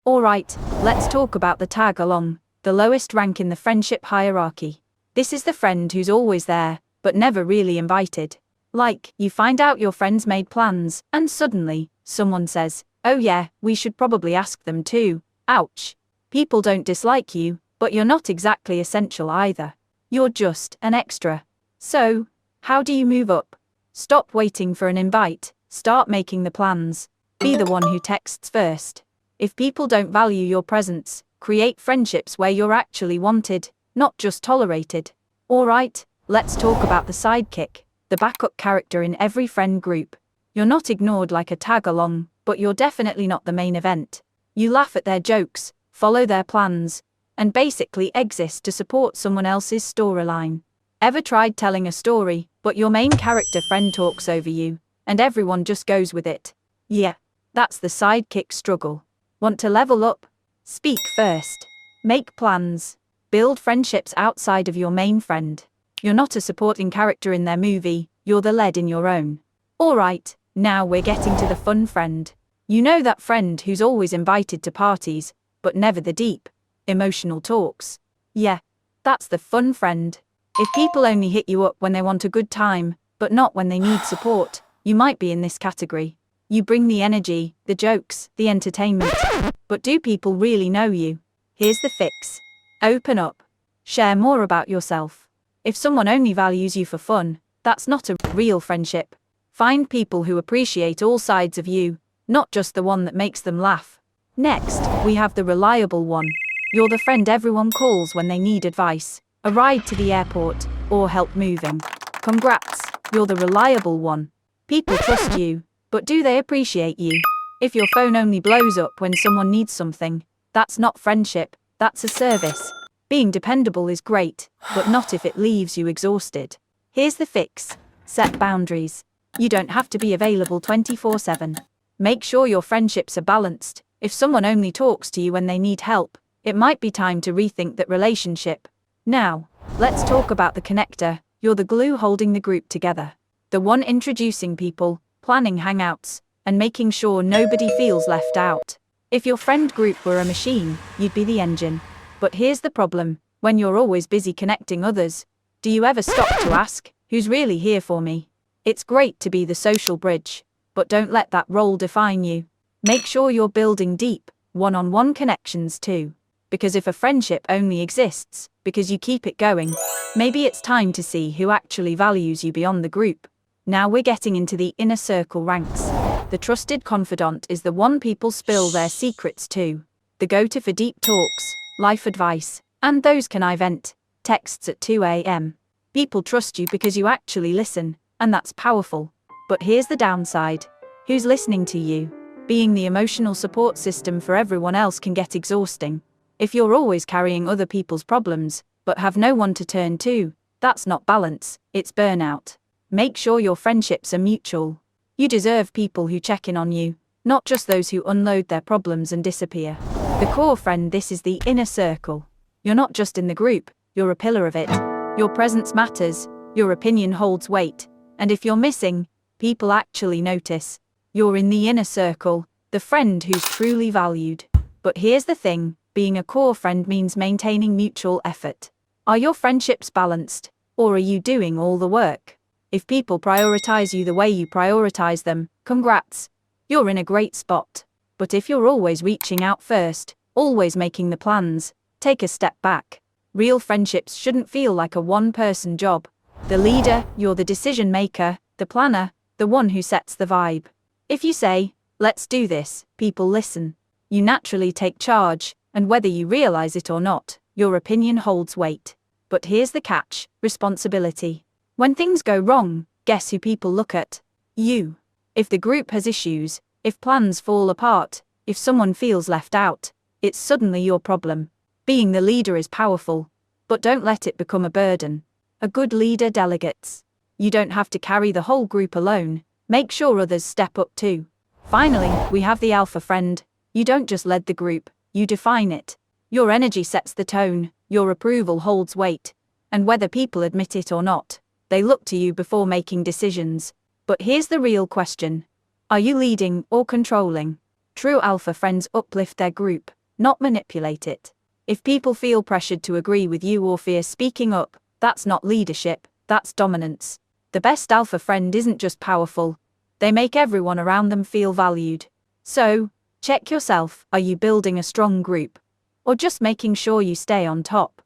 Alright, let's talk about the tag along, the lowest rank in the friendship hierarchy. This is the friend who's always there, but never really invited. Like, you find out your friends made plans, and suddenly, someone says, "Oh yeah, we should probably ask them too." Ouch. People don't dislike you, but you're not exactly essential either. You're just an extra. So, how do you move up? Stop waiting for an invite, start making the plans. Be the one who texts first. If people don't value your presence, create friendships where you're actually wanted, not just tolerated. Alright, let's talk about the sidekick, the backup character in every friend group. You're not ignored like a tag-along, but you're definitely not the main event. You laugh at their jokes, follow their plans, and basically exist to support someone else's storyline. Ever tried telling a story, but your main character friend talks over you, and everyone just goes with it? Yeah, that's the sidekick struggle. Want to level up? Speak first. Make plans. Build friendships outside of your main friend. You're not a supporting character in their movie, you're the lead in your own. Alright, now we're getting to the fun friend. You know that friend who's always invited to parties, but never the deep, emotional talks. Yeah, that's the fun friend. If people only hit you up when they want a good time, but not when they need support, you might be in this category. You bring the energy, the jokes, the entertainment. But do people really know you? Here's the fix. Open up. Share more about yourself. If someone only values you for fun, that's not a real friendship. Find people who appreciate all sides of you, not just the one that makes them laugh. Next, we have the reliable one. You're the friend everyone calls when they need advice, a ride to the airport, or help moving. Congrats, you're the reliable one. People trust you, but do they appreciate you? If your phone only blows up when someone needs something, that's not friendship, that's a service. Being dependable is great, but not if it leaves you exhausted. Here's the fix. Set boundaries. You don't have to be available 24/7. Make sure your friendships are balanced. If someone only talks to you when they need help, it might be time to rethink that relationship. Now, let's talk about the connector. You're the glue holding the group together. The one introducing people, planning hangouts, and making sure nobody feels left out. If your friend group were a machine, you'd be the engine. But here's the problem, when you're always busy connecting others, do you ever stop to ask, who's really here for me? It's great to be the social bridge, but don't let that role define you. Make sure you're building deep, one-on-one connections too. Because if a friendship only exists because you keep it going, maybe it's time to see who actually values you beyond the group. Now we're getting into the inner circle ranks. The trusted confidant is the one people spill their secrets to. The go-to for deep talks, life advice, and those can I vent texts at 2 a.m. People trust you because you actually listen, and that's powerful. But here's the downside. Who's listening to you? Being the emotional support system for everyone else can get exhausting. If you're always carrying other people's problems, but have no one to turn to, that's not balance, it's burnout. Make sure your friendships are mutual. You deserve people who check in on you, not just those who unload their problems and disappear. The core friend, this is the inner circle. You're not just in the group, you're a pillar of it. Your presence matters, your opinion holds weight, and if you're missing, people actually notice. You're in the inner circle, the friend who's truly valued. But here's the thing, being a core friend means maintaining mutual effort. Are your friendships balanced, or are you doing all the work? If people prioritize you the way you prioritize them, congrats, you're in a great spot. But if you're always reaching out first, always making the plans, take a step back. Real friendships shouldn't feel like a one-person job. The leader, you're the decision maker, the planner, the one who sets the vibe. If you say, "Let's do this," people listen. You naturally take charge, and whether you realize it or not, your opinion holds weight. But here's the catch, responsibility. When things go wrong, guess who people look at? You. If the group has issues, if plans fall apart, if someone feels left out, it's suddenly your problem. Being the leader is powerful, but don't let it become a burden. A good leader delegates. You don't have to carry the whole group alone, make sure others step up too. Finally, we have the alpha friend. You don't just lead the group, you define it. Your energy sets the tone, your approval holds weight, and whether people admit it or not, they look to you before making decisions. But here's the real question. Are you leading or controlling? True alpha friends uplift their group, not manipulate it. If people feel pressured to agree with you or fear speaking up, that's not leadership, that's dominance. The best alpha friend isn't just powerful, they make everyone around them feel valued. So, check yourself, are you building a strong group? Or just making sure you stay on top?